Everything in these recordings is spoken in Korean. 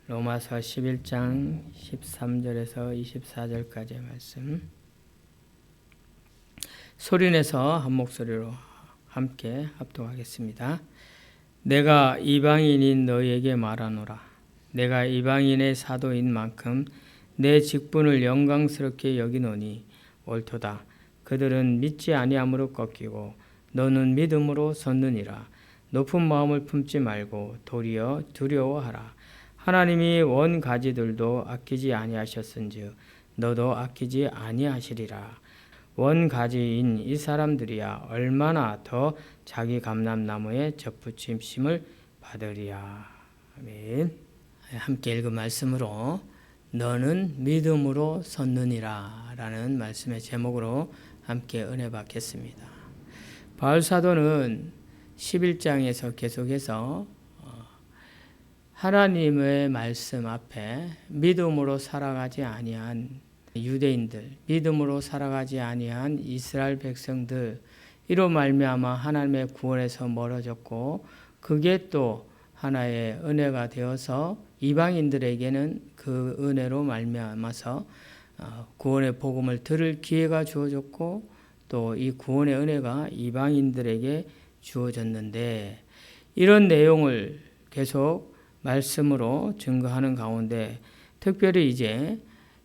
로마서 11장 13절에서 24절까지의 말씀 소리내서 한 목소리로 함께 합독하겠습니다. 내가 이방인인 너희에게 말하노라. 내가 이방인의 사도인 만큼 내 직분을 영광스럽게 여기노니 옳도다. 그들은 믿지 아니함으로 꺾이고 너는 믿음으로 섰느니라. 높은 마음을 품지 말고 도리어 두려워하라. 하나님이 원 가지들도 아끼지 아니하셨은즉 너도 아끼지 아니하시리라. 원 가지인 이 사람들이야 얼마나 더 자기 감람나무에 접붙임심을 받으리야. 아멘. 함께 읽은 말씀으로 너는 믿음으로 섰느니라 라는 말씀의 제목으로 함께 은혜 받겠습니다. 바울 사도는 11장에서 계속해서 하나님의 말씀 앞에 믿음으로 살아가지 아니한 유대인들, 믿음으로 살아가지 아니한 이스라엘 백성들, 이로 말미암아 하나님의 구원에서 멀어졌고 그게 또 하나의 은혜가 되어서 이방인들에게는 그 은혜로 말미암아서 구원의 복음을 들을 기회가 주어졌고 또 이 구원의 은혜가 이방인들에게 주어졌는데 이런 내용을 계속 말씀으로 증거하는 가운데 특별히 이제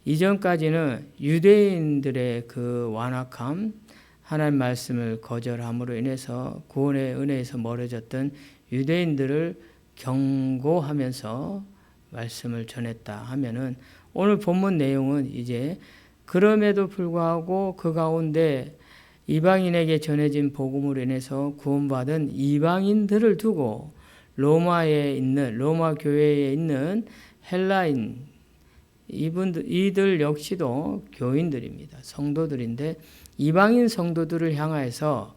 이전까지는 유대인들의 그 완악함, 하나님 말씀을 거절함으로 인해서 구원의 은혜에서 멀어졌던 유대인들을 경고하면서 말씀을 전했다 하면은 오늘 본문 내용은 이제 그럼에도 불구하고 그 가운데 이방인에게 전해진 복음으로 인해서 구원받은 이방인들을 두고 로마 교회에 있는 헬라인 이들 역시도 교인들입니다. 성도들인데 이방인 성도들을 향하여서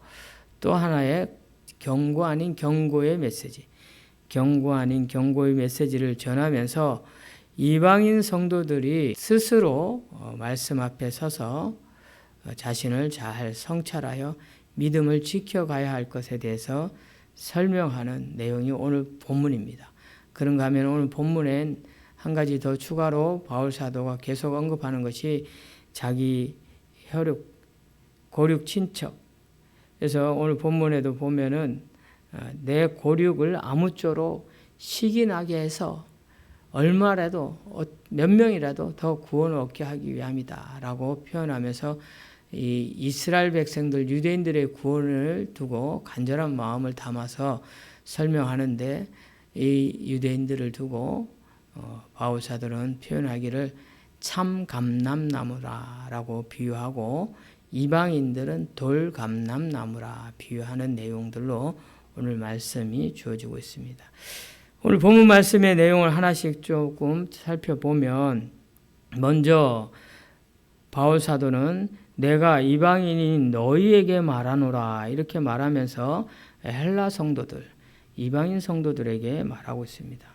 또 하나의 경고 아닌 경고의 메시지, 경고 아닌 경고의 메시지를 전하면서 이방인 성도들이 스스로 말씀 앞에 서서 자신을 잘 성찰하여 믿음을 지켜가야 할 것에 대해서 설명하는 내용이 오늘 본문입니다. 그런가 하면 오늘 본문엔 한 가지 더 추가로 바울 사도가 계속 언급하는 것이 자기 고륙 친척. 그래서 오늘 본문에도 보면은 내 고륙을 아무쪼록 식이 나게 해서 얼마라도 몇 명이라도 더 구원을 얻게 하기 위함이다 라고 표현하면서 이 이스라엘 백성들 유대인들의 구원을 두고 간절한 마음을 담아서 설명하는데 이 유대인들을 두고 바울 사도는 표현하기를 참 감람나무라라고 비유하고 이방인들은 돌 감람나무라 비유하는 내용들로 오늘 말씀이 주어지고 있습니다. 오늘 본문 말씀의 내용을 하나씩 조금 살펴보면 먼저 바울 사도는 내가 이방인인 너희에게 말하노라 이렇게 말하면서 헬라 성도들, 이방인 성도들에게 말하고 있습니다.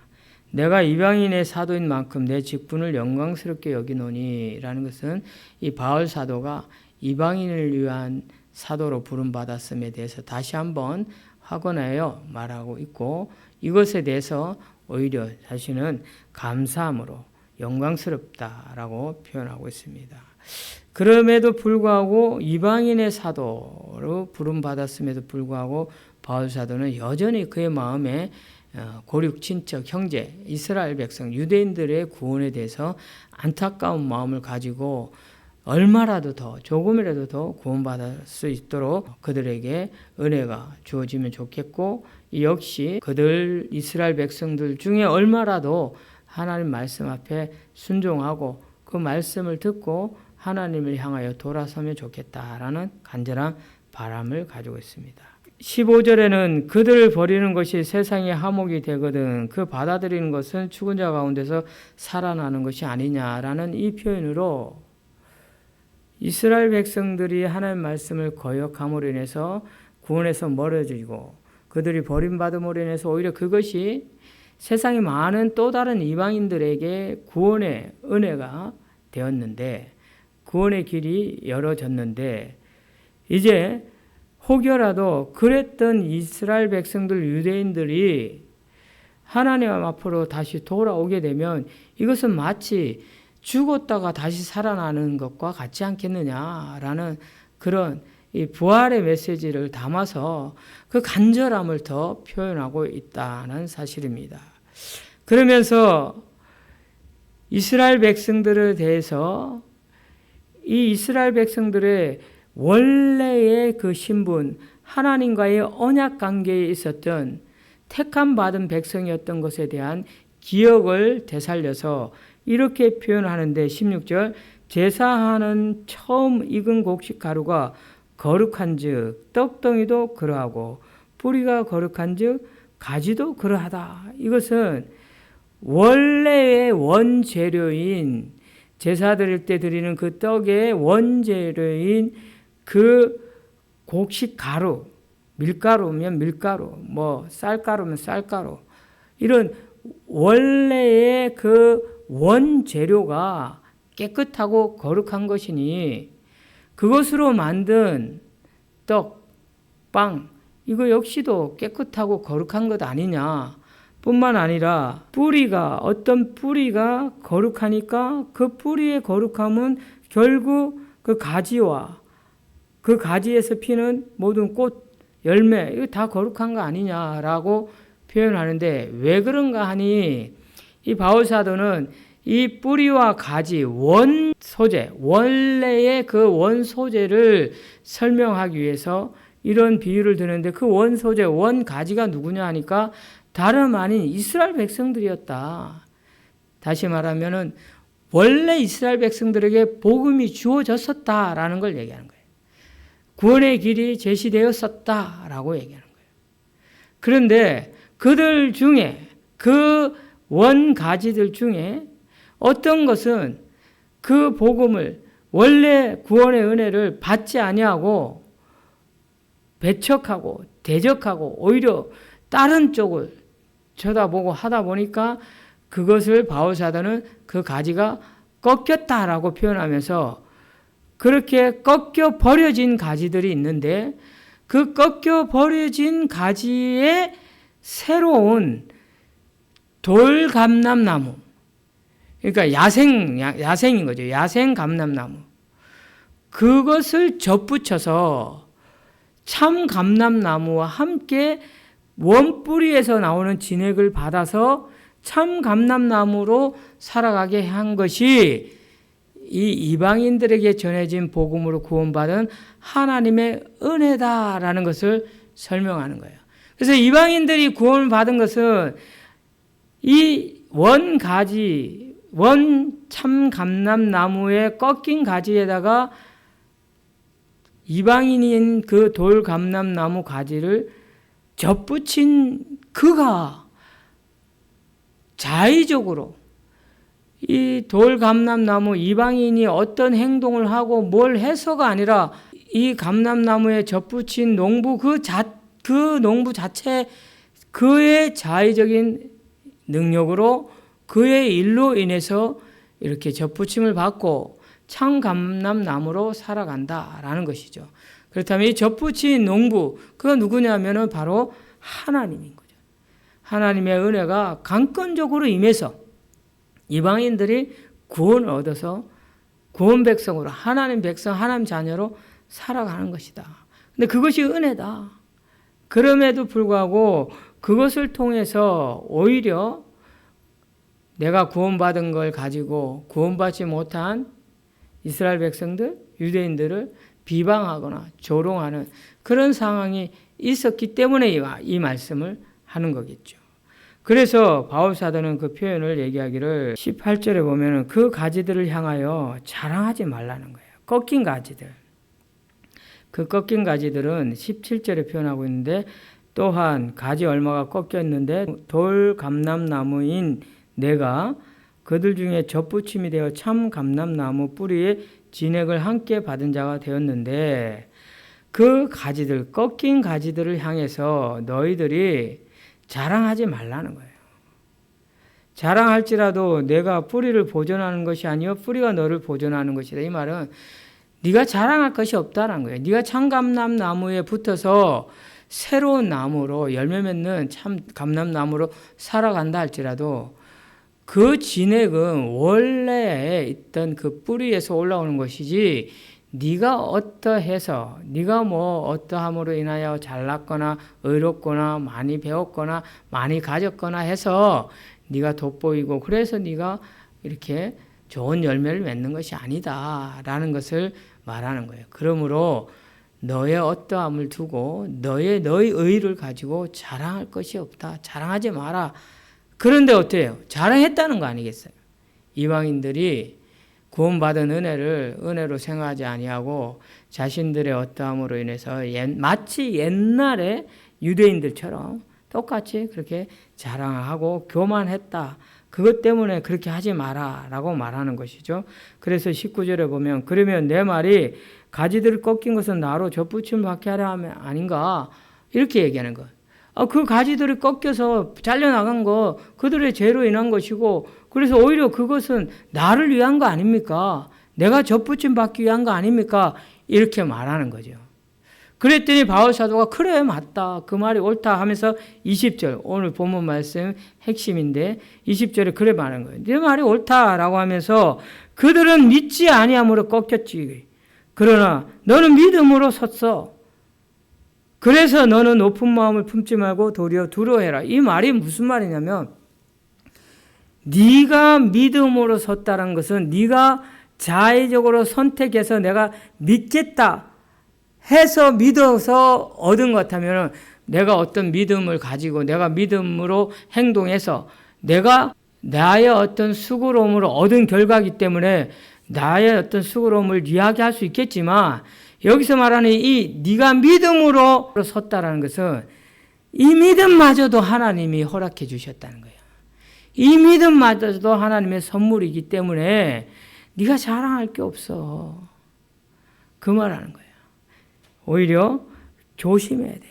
내가 이방인의 사도인 만큼 내 직분을 영광스럽게 여기노니 라는 것은 이 바울 사도가 이방인을 위한 사도로 부름받았음에 대해서 다시 한번 확언하여 말하고 있고 이것에 대해서 오히려 자신은 감사함으로 영광스럽다라고 표현하고 있습니다. 그럼에도 불구하고 이방인의 사도로 부름받았음에도 불구하고 바울 사도는 여전히 그의 마음에 고륙 친척 형제 이스라엘 백성 유대인들의 구원에 대해서 안타까운 마음을 가지고 얼마라도 더 조금이라도 더 구원받을 수 있도록 그들에게 은혜가 주어지면 좋겠고 역시 그들 이스라엘 백성들 중에 얼마라도 하나님 말씀 앞에 순종하고 그 말씀을 듣고 하나님을 향하여 돌아서면 좋겠다라는 간절한 바람을 가지고 있습니다. 15절에는 그들을 버리는 것이 세상의 화목이 되거든 그 받아들이는 것은 죽은 자 가운데서 살아나는 것이 아니냐라는 이 표현으로 이스라엘 백성들이 하나님 말씀을 거역함으로 인해서 구원에서 멀어지고 그들이 버림받음으로 인해서 오히려 그것이 세상의 많은 또 다른 이방인들에게 구원의 은혜가 되었는데 구원의 길이 열어졌는데 이제 혹여라도 그랬던 이스라엘 백성들 유대인들이 하나님 앞으로 다시 돌아오게 되면 이것은 마치 죽었다가 다시 살아나는 것과 같지 않겠느냐라는 그런 이 부활의 메시지를 담아서 그 간절함을 더 표현하고 있다는 사실입니다. 그러면서 이스라엘 백성들에 대해서 이 이스라엘 백성들의 원래의 그 신분, 하나님과의 언약 관계에 있었던 택함 받은 백성이었던 것에 대한 기억을 되살려서 이렇게 표현하는데 16절 제사하는 처음 익은 곡식 가루가 거룩한즉 떡덩이도 그러하고 뿌리가 거룩한즉 가지도 그러하다. 이것은 원래의 원재료인 제사 드릴 때 드리는 그 떡의 원재료인 그 곡식 가루, 밀가루면 밀가루, 뭐 쌀가루면 쌀가루, 이런 원래의 그 원재료가 깨끗하고 거룩한 것이니 그것으로 만든 떡, 빵, 이거 역시도 깨끗하고 거룩한 것 아니냐. 뿐만 아니라 뿌리가, 어떤 뿌리가 거룩하니까 그 뿌리의 거룩함은 결국 그 가지와 그 가지에서 피는 모든 꽃, 열매, 이거 다 거룩한 거 아니냐라고 표현하는데 왜 그런가 하니 이 바울사도는 이 뿌리와 가지, 원 소재, 원래의 그 원 소재를 설명하기 위해서 이런 비유를 드는데 그 원 소재, 원 가지가 누구냐 하니까 다름 아닌 이스라엘 백성들이었다. 다시 말하면은 원래 이스라엘 백성들에게 복음이 주어졌었다라는 걸 얘기하는 거예요. 구원의 길이 제시되었었다라고 얘기하는 거예요. 그런데 그들 중에 그 원 가지들 중에 어떤 것은 그 복음을 원래 구원의 은혜를 받지 아니하고 배척하고 대적하고 오히려 다른 쪽을 쳐다보고 하다 보니까 그것을 바울사도는 그 가지가 꺾였다라고 표현하면서 그렇게 꺾여 버려진 가지들이 있는데 그 꺾여 버려진 가지에 새로운 돌감람나무, 그러니까 야생인 거죠. 야생 감람나무. 그것을 접붙여서 참 감람나무와 함께 원뿌리에서 나오는 진액을 받아서 참 감람나무로 살아가게 한 것이 이 이방인들에게 전해진 복음으로 구원받은 하나님의 은혜다라는 것을 설명하는 거예요. 그래서 이방인들이 구원을 받은 것은 이 원가지, 원 참 감람나무의 꺾인 가지에다가 이방인인 그 돌 감람나무 가지를 접붙인 그가 자의적으로 이 돌 감람나무 이방인이 어떤 행동을 하고 뭘 해서가 아니라 이 감람나무에 접붙인 농부 그 농부 자체 그의 자의적인 능력으로 그의 일로 인해서 이렇게 접붙임을 받고 참 감람나무로 살아간다라는 것이죠. 그렇다면 이 접붙인 농부, 그가 누구냐면은 바로 하나님인 거죠. 하나님의 은혜가 강권적으로 임해서 이방인들이 구원을 얻어서 구원 백성으로 하나님 백성, 하나님 자녀로 살아가는 것이다. 근데 그것이 은혜다. 그럼에도 불구하고 그것을 통해서 오히려 내가 구원받은 걸 가지고 구원받지 못한 이스라엘 백성들, 유대인들을 비방하거나 조롱하는 그런 상황이 있었기 때문에 이 말씀을 하는 거겠죠. 그래서 바울사도는 그 표현을 얘기하기를 18절에 보면은 그 가지들을 향하여 자랑하지 말라는 거예요. 꺾인 가지들. 그 꺾인 가지들은 17절에 표현하고 있는데 또한 가지 얼마가 꺾였는데 돌 감람나무인 내가 그들 중에 접붙임이 되어 참 감람나무 뿌리에 진액을 함께 받은 자가 되었는데 그 가지들, 꺾인 가지들을 향해서 너희들이 자랑하지 말라는 거예요. 자랑할지라도 내가 뿌리를 보존하는 것이 아니요 뿌리가 너를 보존하는 것이다. 이 말은 네가 자랑할 것이 없다는 거예요. 네가 참 감람나무에 붙어서 새로운 나무로 열매 맺는 참 감람나무로 살아간다 할지라도 그 진액은 원래 있던 그 뿌리에서 올라오는 것이지 네가 어떠해서 네가 뭐 어떠함으로 인하여 잘났거나 의롭거나 많이 배웠거나 많이 가졌거나 해서 네가 돋보이고 그래서 네가 이렇게 좋은 열매를 맺는 것이 아니다라는 것을 말하는 거예요. 그러므로 너의 어떠함을 두고 너의 의를 가지고 자랑할 것이 없다. 자랑하지 마라. 그런데 어때요? 자랑했다는 거 아니겠어요? 이방인들이 구원받은 은혜로 생각하지 아니하고 자신들의 어떠함으로 인해서 마치 옛날에 유대인들처럼 똑같이 그렇게 자랑하고 교만했다. 그것 때문에 그렇게 하지 마라 라고 말하는 것이죠. 그래서 19절에 보면 그러면 내 말이 가지들을 꺾인 것은 나로 젖붙임 받게 하려 하면 아닌가 이렇게 얘기하는 것. 그 가지들이 꺾여서 잘려나간 거 그들의 죄로 인한 것이고 그래서 오히려 그것은 나를 위한 거 아닙니까? 내가 젖붙임 받기 위한 거 아닙니까? 이렇게 말하는 거죠. 그랬더니 바울 사도가 그래 맞다 그 말이 옳다 하면서 20절 오늘 본문 말씀 핵심인데 20절에 그래 말하는 거예요. 네 말이 옳다라고 하면서 그들은 믿지 아니함으로 꺾였지. 그러나 너는 믿음으로 섰어. 그래서 너는 높은 마음을 품지 말고 도리어 두려워해라. 이 말이 무슨 말이냐면 네가 믿음으로 섰다는 것은 네가 자의적으로 선택해서 내가 믿겠다 해서 믿어서 얻은 것 같으면 내가 어떤 믿음을 가지고 내가 믿음으로 행동해서 내가 나의 어떤 수고로움으로 얻은 결과이기 때문에 나의 어떤 수고로움을 이야기할 수 있겠지만 여기서 말하는 이 네가 믿음으로 섰다라는 것은 이 믿음마저도 하나님이 허락해 주셨다는 거예요. 이 믿음마저도 하나님의 선물이기 때문에 네가 자랑할 게 없어. 그 말하는 거예요. 오히려 조심해야 돼.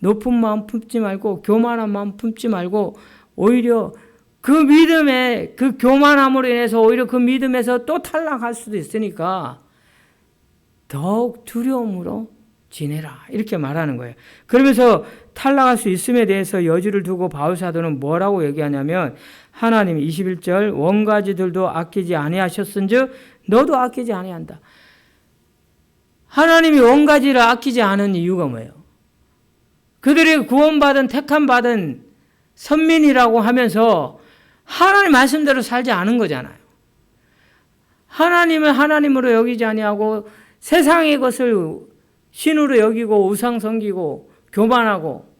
높은 마음 품지 말고 교만한 마음 품지 말고 오히려 그 믿음에 그 교만함으로 인해서 오히려 그 믿음에서 또 탈락할 수도 있으니까 더욱 두려움으로 지내라 이렇게 말하는 거예요. 그러면서 탈락할 수 있음에 대해서 여지를 두고 바울 사도는 뭐라고 얘기하냐면 하나님이 21절 원가지들도 아끼지 아니하셨은즉 너도 아끼지 아니한다. 하나님이 원가지를 아끼지 않은 이유가 뭐예요? 그들이 구원받은 택함받은 선민이라고 하면서 하나님 말씀대로 살지 않은 거잖아요. 하나님을 하나님으로 여기지 아니하고 세상의 것을 신으로 여기고 우상 섬기고 교만하고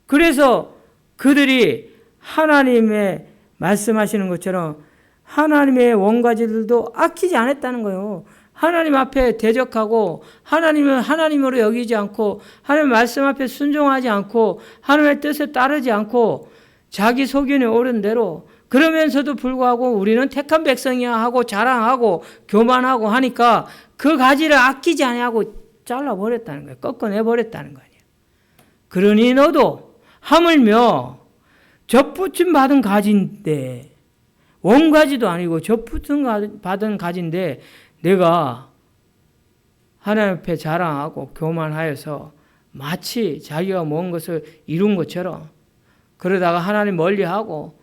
그래서 그들이 하나님의 말씀하시는 것처럼 하나님의 원가지들도 아끼지 않았다는 거예요. 하나님 앞에 대적하고 하나님을 하나님으로 여기지 않고 하나님 말씀 앞에 순종하지 않고 하나님의 뜻에 따르지 않고 자기 소견에 오른 대로 그러면서도 불구하고 우리는 택한 백성이야 하고 자랑하고 교만하고 하니까 그 가지를 아끼지 아니하고 잘라버렸다는 거예요. 꺾어내버렸다는 거 아니에요. 그러니 너도 하물며 젖붙임 받은 가지인데 원가지도 아니고 젖붙임 받은 가지인데 내가 하나님 앞에 자랑하고 교만하여서 마치 자기가 뭔 것을 이룬 것처럼 그러다가 하나님 멀리하고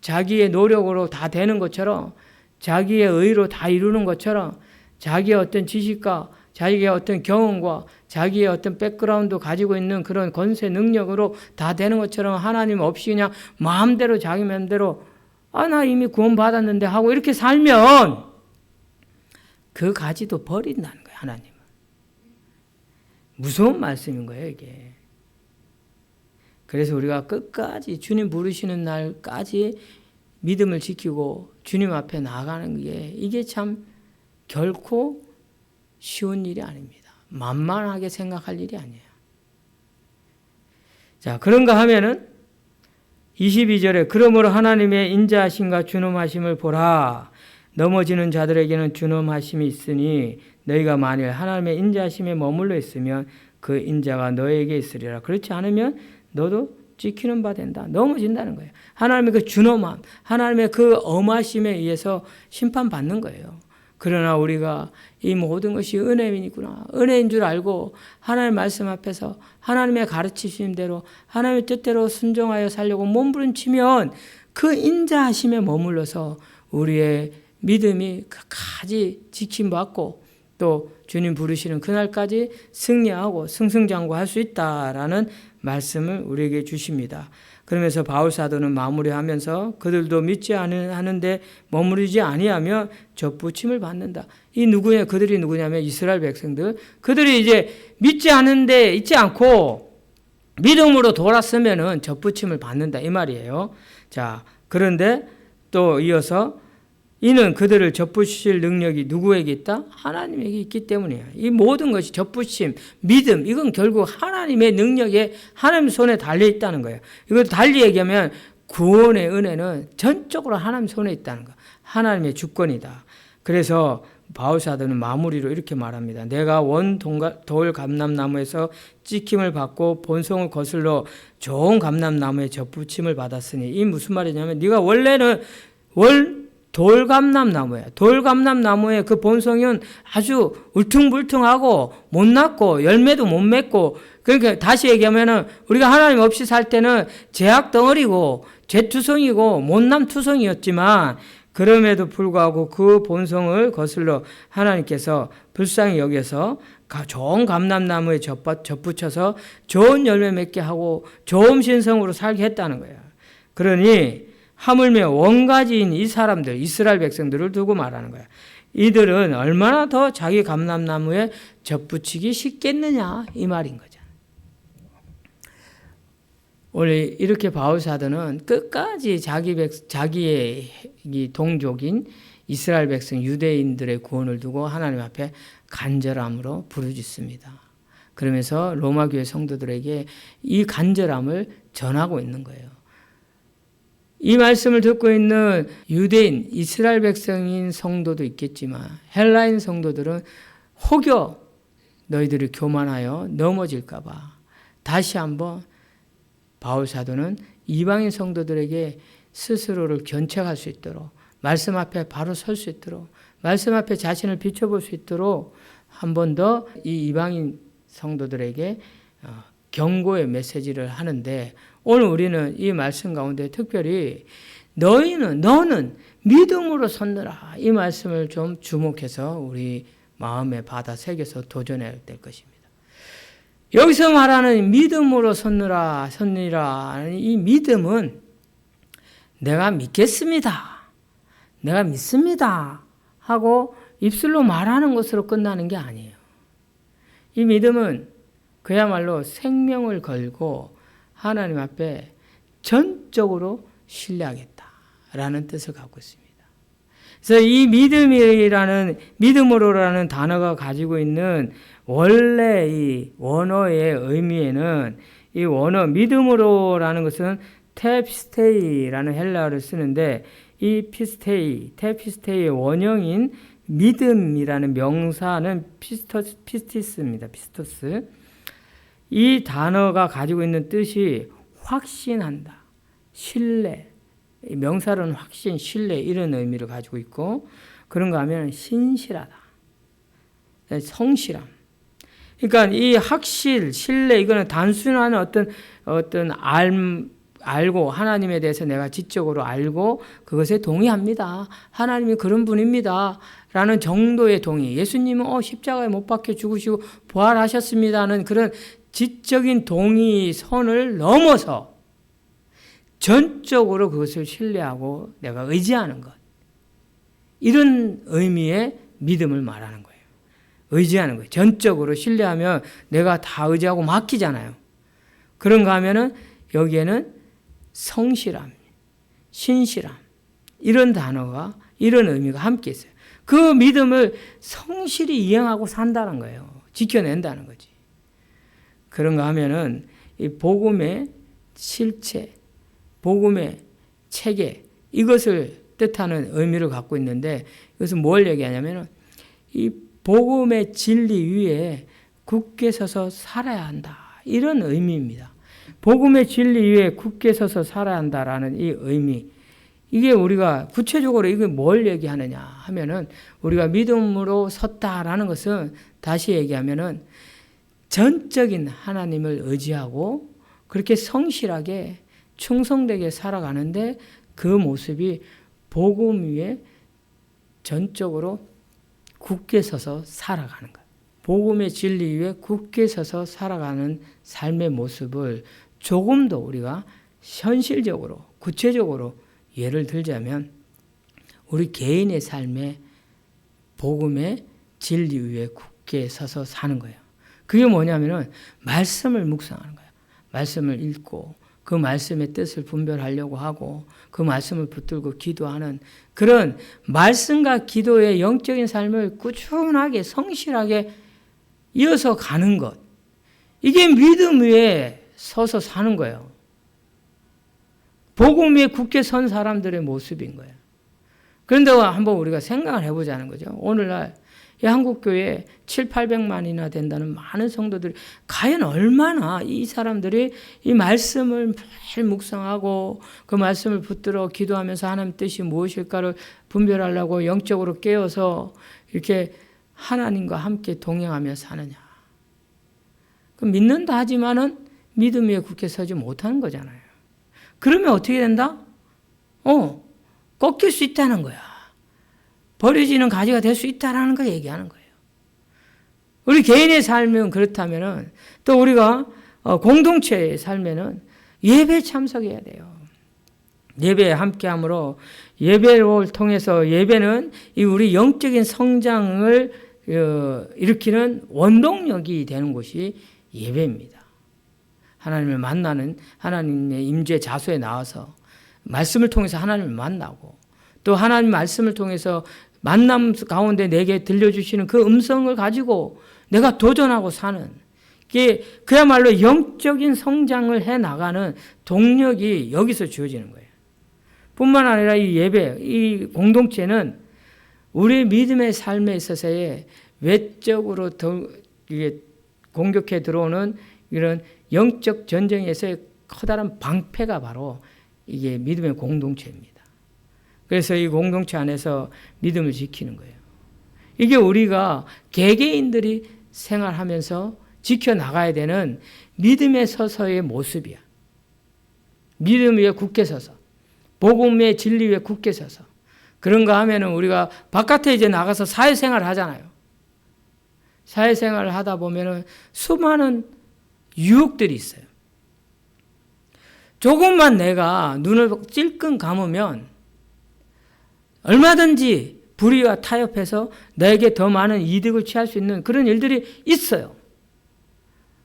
자기의 노력으로 다 되는 것처럼 자기의 의로 다 이루는 것처럼 자기의 어떤 지식과 자기의 어떤 경험과 자기의 어떤 백그라운드 가지고 있는 그런 권세 능력으로 다 되는 것처럼 하나님 없이 그냥 마음대로 자기 마음대로 나 이미 구원받았는데 하고 이렇게 살면 그 가지도 버린다는 거예요. 하나님은. 무서운 말씀인 거예요. 이게. 그래서 우리가 끝까지 주님 부르시는 날까지 믿음을 지키고 주님 앞에 나아가는 게 이게 참 결코 쉬운 일이 아닙니다. 만만하게 생각할 일이 아니에요. 자, 그런가 하면은 22절에 그러므로 하나님의 인자하심과 준엄하심을 보라. 넘어지는 자들에게는 준엄하심이 있으니 너희가 만일 하나님의 인자하심에 머물러 있으면 그 인자가 너에게 있으리라. 그렇지 않으면 너도 지키는 바 된다. 넘어진다는 거예요. 하나님의 그 준엄함, 하나님의 그 엄하심에 의해서 심판받는 거예요. 그러나 우리가 이 모든 것이 은혜이구나, 은혜인 줄 알고 하나님의 말씀 앞에서 하나님의 가르치심대로 하나님의 뜻대로 순종하여 살려고 몸부림치면 그 인자하심에 머물러서 우리의 믿음이 끝까지 지킴받고 또 주님 부르시는 그날까지 승리하고 승승장구할 수 있다라는 말씀을 우리에게 주십니다. 그러면서 바울 사도는 마무리하면서 그들도 믿지 않는데 머무르지 아니하며 접붙임을 받는다. 이 누구냐? 그들이 누구냐면 이스라엘 백성들. 그들이 이제 믿지 않는데 있지 않고 믿음으로 돌았으면은 접붙임을 받는다 이 말이에요. 자, 그런데 또 이어서 이는 그들을 접붙이실 능력이 누구에게 있다? 하나님에게 있기 때문이에요. 이 모든 것이 접붙임, 믿음, 이건 결국 하나님의 능력에 하나님 손에 달려 있다는 거예요. 이걸 달리 얘기하면 구원의 은혜는 전적으로 하나님 손에 있다는 거. 하나님의 주권이다. 그래서 바울 사도는 마무리로 이렇게 말합니다. 내가 돌 감람나무에서 찍힘을 받고 본성을 거슬러 좋은 감람나무에 접붙임을 받았으니, 이 무슨 말이냐면 네가 원래는 돌감람나무예요. 돌감람나무의 그 본성은 아주 울퉁불퉁하고 못났고 열매도 못 맺고, 그러니까 다시 얘기하면은 우리가 하나님 없이 살 때는 죄악 덩어리고 죄투성이고 못남투성이었지만 그럼에도 불구하고 그 본성을 거슬러 하나님께서 불쌍히 여겨서 좋은 감람나무에 접붙여서 좋은 열매 맺게 하고 좋은 신성으로 살게 했다는 거예요. 그러니 하물며 원가지인 이 사람들, 이스라엘 백성들을 두고 말하는 거야. 이들은 얼마나 더 자기 감람나무에 접붙이기 쉽겠느냐 이 말인 거죠. 원래 이렇게 바울 사도는 끝까지 자기의 동족인 이스라엘 백성 유대인들의 구원을 두고 하나님 앞에 간절함으로 부르짖습니다. 그러면서 로마 교회 성도들에게 이 간절함을 전하고 있는 거예요. 이 말씀을 듣고 있는 유대인, 이스라엘 백성인 성도도 있겠지만 헬라인 성도들은 혹여 너희들이 교만하여 넘어질까 봐 다시 한번 바울 사도는 이방인 성도들에게 스스로를 견책할 수 있도록, 말씀 앞에 바로 설 수 있도록, 말씀 앞에 자신을 비춰볼 수 있도록 한 번 더 이 이방인 성도들에게 경고의 메시지를 하는데, 오늘 우리는 이 말씀 가운데 특별히 너는 믿음으로 섰느라, 이 말씀을 좀 주목해서 우리 마음에 받아 새겨서 도전해야 될 것입니다. 여기서 말하는 믿음으로 섰느라 이 믿음은 내가 믿겠습니다, 내가 믿습니다 하고 입술로 말하는 것으로 끝나는 게 아니에요. 이 믿음은 그야말로 생명을 걸고 하나님 앞에 전적으로 신뢰하겠다라는 뜻을 갖고 있습니다. 그래서 이 믿음으로라는 단어가 가지고 있는 원래 이 원어의 의미에는, 이 원어 믿음으로라는 것은 테피스테이라는 헬라어를 쓰는데, 이 테피스테이의 원형인 믿음이라는 명사는 피스티스입니다. 피스토스. 이 단어가 가지고 있는 뜻이 확신한다, 신뢰, 명사로는 확신, 신뢰 이런 의미를 가지고 있고, 그런가 하면 신실하다, 성실함. 그러니까 이 확실, 신뢰, 이거는 단순한 어떤 알고 하나님에 대해서 내가 지적으로 알고 그것에 동의합니다, 하나님이 그런 분입니다 라는 정도의 동의, 예수님은 십자가에 못 박혀 죽으시고 부활하셨습니다는 그런 지적인 동의 선을 넘어서 전적으로 그것을 신뢰하고 내가 의지하는 것, 이런 의미의 믿음을 말하는 거예요. 의지하는 거예요. 전적으로 신뢰하면 내가 다 의지하고 맡기잖아요. 그런가 하면은 여기에는 성실함, 신실함, 이런 단어가, 이런 의미가 함께 있어요. 그 믿음을 성실히 이행하고 산다는 거예요. 지켜낸다는 거지. 그런가 하면은 이 복음의 실체, 복음의 체계, 이것을 뜻하는 의미를 갖고 있는데, 이것은 뭘 얘기하냐면은 이 복음의 진리 위에 굳게 서서 살아야 한다, 이런 의미입니다. 복음의 진리 위에 굳게 서서 살아야 한다라는 이 의미, 이게 우리가 구체적으로 이게 뭘 얘기하느냐 하면은 우리가 믿음으로 섰다라는 것은 다시 얘기하면은 전적인 하나님을 의지하고 그렇게 성실하게 충성되게 살아가는데 그 모습이 복음 위에 전적으로 굳게 서서 살아가는 거예요. 복음의 진리 위에 굳게 서서 살아가는 삶의 모습을 조금 더 우리가 현실적으로 구체적으로 예를 들자면 우리 개인의 삶에 복음의 진리 위에 굳게 서서 사는 거예요. 그게 뭐냐면은 말씀을 묵상하는 거예요. 말씀을 읽고 그 말씀의 뜻을 분별하려고 하고 그 말씀을 붙들고 기도하는 그런 말씀과 기도의 영적인 삶을 꾸준하게 성실하게 이어서 가는 것. 이게 믿음 위에 서서 사는 거예요. 복음 위에 굳게 선 사람들의 모습인 거예요. 그런데 한번 우리가 생각을 해보자는 거죠. 오늘날 이 한국교회에 700~800만이나 된다는 많은 성도들이 과연 얼마나 이 사람들이 이 말씀을 매일 묵상하고 그 말씀을 붙들어 기도하면서 하나님 뜻이 무엇일까를 분별하려고 영적으로 깨어서 이렇게 하나님과 함께 동행하며 사느냐. 믿는다 하지만은 믿음 위에 굳게 서지 못하는 거잖아요. 그러면 어떻게 된다? 꺾일 수 있다는 거야. 버려지는 가지가 될 수 있다라는 걸 얘기하는 거예요. 우리 개인의 삶은 그렇다면은 또 우리가 공동체의 삶에는 예배에 참석해야 돼요. 예배에 함께함으로 예배를 통해서 예배는 이 우리 영적인 성장을 일으키는 원동력이 되는 곳이 예배입니다. 하나님을 만나는 하나님의 임재 자소에 나와서 말씀을 통해서 하나님을 만나고 또 하나님 말씀을 통해서 만남 가운데 내게 들려주시는 그 음성을 가지고 내가 도전하고 사는 이게 그야말로 영적인 성장을 해나가는 동력이 여기서 주어지는 거예요. 뿐만 아니라 이 예배, 이 공동체는 우리 믿음의 삶에 있어서의 외적으로 이게 공격해 들어오는 이런 영적 전쟁에서의 커다란 방패가 바로 이게 믿음의 공동체입니다. 그래서 이 공동체 안에서 믿음을 지키는 거예요. 이게 우리가 개개인들이 생활하면서 지켜나가야 되는 믿음에 서서의 모습이야. 믿음 위에 굳게 서서, 복음의 진리 위에 굳게 서서. 그런가 하면은 우리가 바깥에 이제 나가서 사회생활을 하잖아요. 사회생활을 하다 보면은 수많은 유혹들이 있어요. 조금만 내가 눈을 찔끔 감으면 얼마든지 불의와 타협해서 내게 더 많은 이득을 취할 수 있는 그런 일들이 있어요.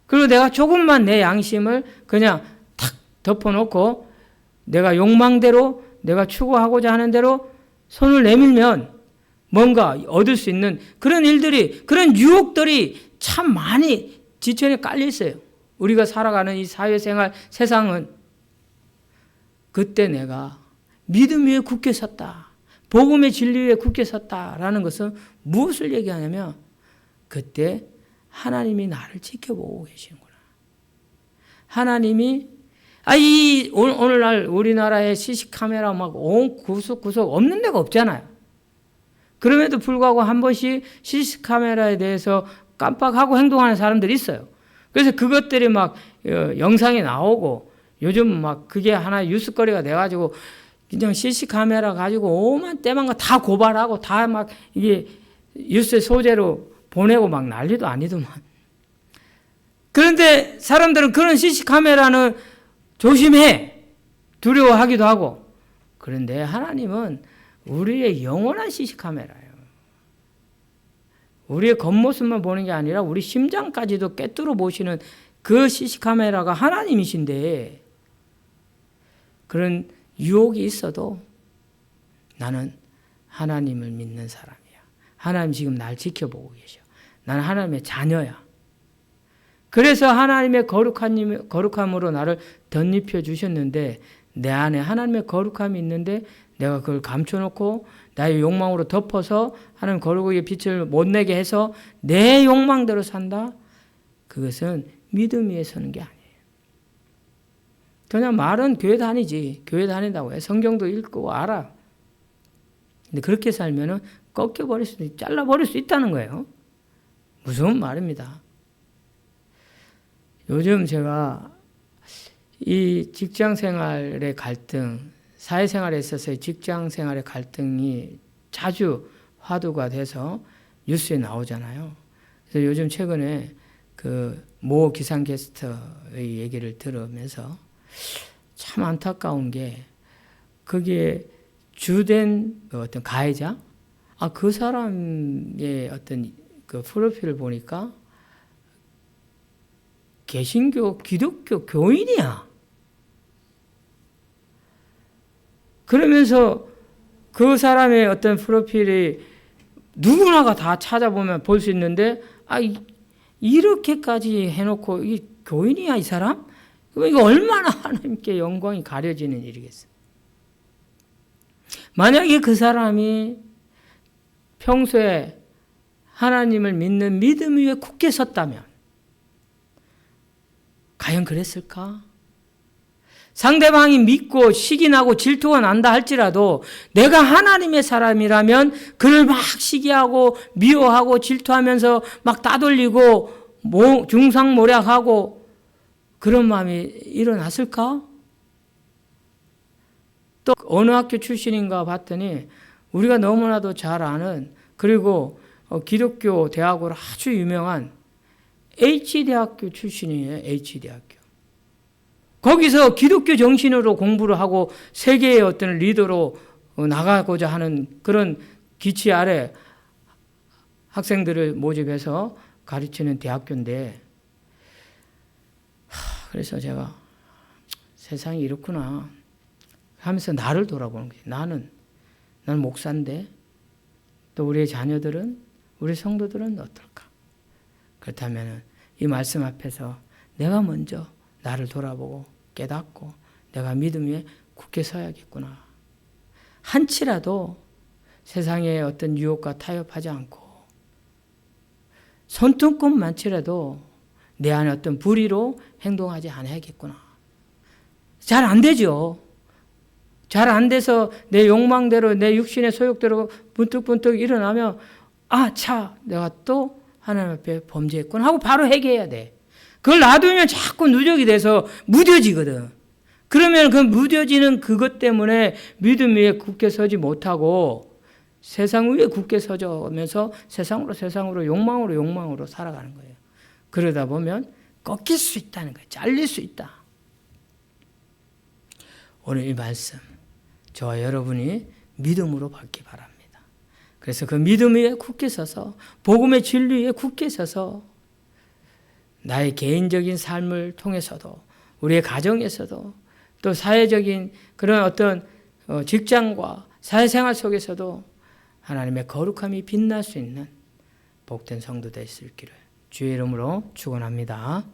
그리고 내가 조금만 내 양심을 그냥 탁 덮어놓고 내가 욕망대로 내가 추구하고자 하는 대로 손을 내밀면 뭔가 얻을 수 있는 그런 일들이, 그런 유혹들이 참 많이 지천에 깔려 있어요. 우리가 살아가는 이 사회생활 세상은 그때 내가 믿음 위에 굳게 섰다. 복음의 진리 위에 굳게 섰다라는 것은 무엇을 얘기하냐면 그때 하나님이 나를 지켜보고 계시는구나. 하나님이 오늘날 우리나라에 CC카메라 막 온 구석구석 없는 데가 없잖아요. 그럼에도 불구하고 한 번씩 CC카메라에 대해서 깜빡하고 행동하는 사람들이 있어요. 그래서 그것들이 막 영상에 나오고 요즘 막 그게 하나의 뉴스거리가 돼가지고 그냥 CC카메라 가지고 오만 때만 다 고발하고 다 막 이게 뉴스 소재로 보내고 막 난리도 아니더만. 그런데 사람들은 그런 CC카메라는 조심해. 두려워하기도 하고. 그런데 하나님은 우리의 영원한 CC카메라예요. 우리의 겉모습만 보는 게 아니라 우리 심장까지도 꿰뚫어 보시는 그 CC카메라가 하나님이신데 그런 유혹이 있어도 나는 하나님을 믿는 사람이야. 하나님 지금 날 지켜보고 계셔. 나는 하나님의 자녀야. 그래서 하나님의 거룩함으로 나를 덧입혀 주셨는데 내 안에 하나님의 거룩함이 있는데 내가 그걸 감춰놓고 나의 욕망으로 덮어서 하나님 거룩의 빛을 못 내게 해서 내 욕망대로 산다? 그것은 믿음 위에 서는 게 아니에요. 그냥 말은 교회 다니지. 교회 다닌다고 해. 성경도 읽고 알아. 근데 그렇게 살면은 꺾여버릴 수도 있고 잘라버릴 수 있다는 거예요. 무서운 말입니다. 요즘 제가 이 직장 생활의 갈등, 사회생활에 있어서의 직장 생활의 갈등이 자주 화두가 돼서 뉴스에 나오잖아요. 그래서 요즘 최근에 그 모 기상캐스터의 얘기를 들으면서 참 안타까운 게 거기에 주된 어떤 가해자, 그 사람의 어떤 그 프로필을 보니까 개신교, 기독교 교인이야. 그러면서 그 사람의 어떤 프로필이 누구나가 다 찾아보면 볼 수 있는데, 이렇게까지 해놓고, 이 교인이야, 이 사람? 이거 얼마나 하나님께 영광이 가려지는 일이겠어요. 만약에 그 사람이 평소에 하나님을 믿는 믿음 위에 굳게 섰다면, 과연 그랬을까? 상대방이 믿고 시기나고 질투가 난다 할지라도 내가 하나님의 사람이라면 그를 막 시기하고 미워하고 질투하면서 막 따돌리고 중상모략하고 그런 마음이 일어났을까? 또 어느 학교 출신인가 봤더니 우리가 너무나도 잘 아는, 그리고 기독교 대학으로 아주 유명한 H대학교 출신이에요. H대학교. 거기서 기독교 정신으로 공부를 하고 세계의 어떤 리더로 나가고자 하는 그런 기치 아래 학생들을 모집해서 가르치는 대학교인데, 그래서 제가 세상이 이렇구나 하면서 나를 돌아보는 거예요. 나는 목사인데 또 우리의 자녀들은, 우리 성도들은 어떨까? 그렇다면 이 말씀 앞에서 내가 먼저 나를 돌아보고 깨닫고 내가 믿음 위에 굳게 서야겠구나. 한치라도 세상의 어떤 유혹과 타협하지 않고 손톱끝만치라도 내 안에 어떤 불의로 행동하지 않아야겠구나. 잘 안 되죠. 잘 안 돼서 내 욕망대로, 내 육신의 소욕대로 문득문득 일어나면 내가 또 하나님 앞에 범죄했구나 하고 바로 회개해야 돼. 그걸 놔두면 자꾸 누적이 돼서 무뎌지거든. 그러면 그 무뎌지는 그것 때문에 믿음 위에 굳게 서지 못하고 세상 위에 굳게 서면서 세상으로 욕망으로 살아가는 거예요. 그러다 보면 꺾일 수 있다는 거예요. 잘릴 수 있다. 오늘 이 말씀 저와 여러분이 믿음으로 받기 바랍니다. 그래서 그 믿음 위에 굳게 서서 복음의 진리 위에 굳게 서서 나의 개인적인 삶을 통해서도 우리의 가정에서도 또 사회적인 그런 어떤 직장과 사회생활 속에서도 하나님의 거룩함이 빛날 수 있는 복된 성도 될 수 있기를 주의 이름으로 축원합니다.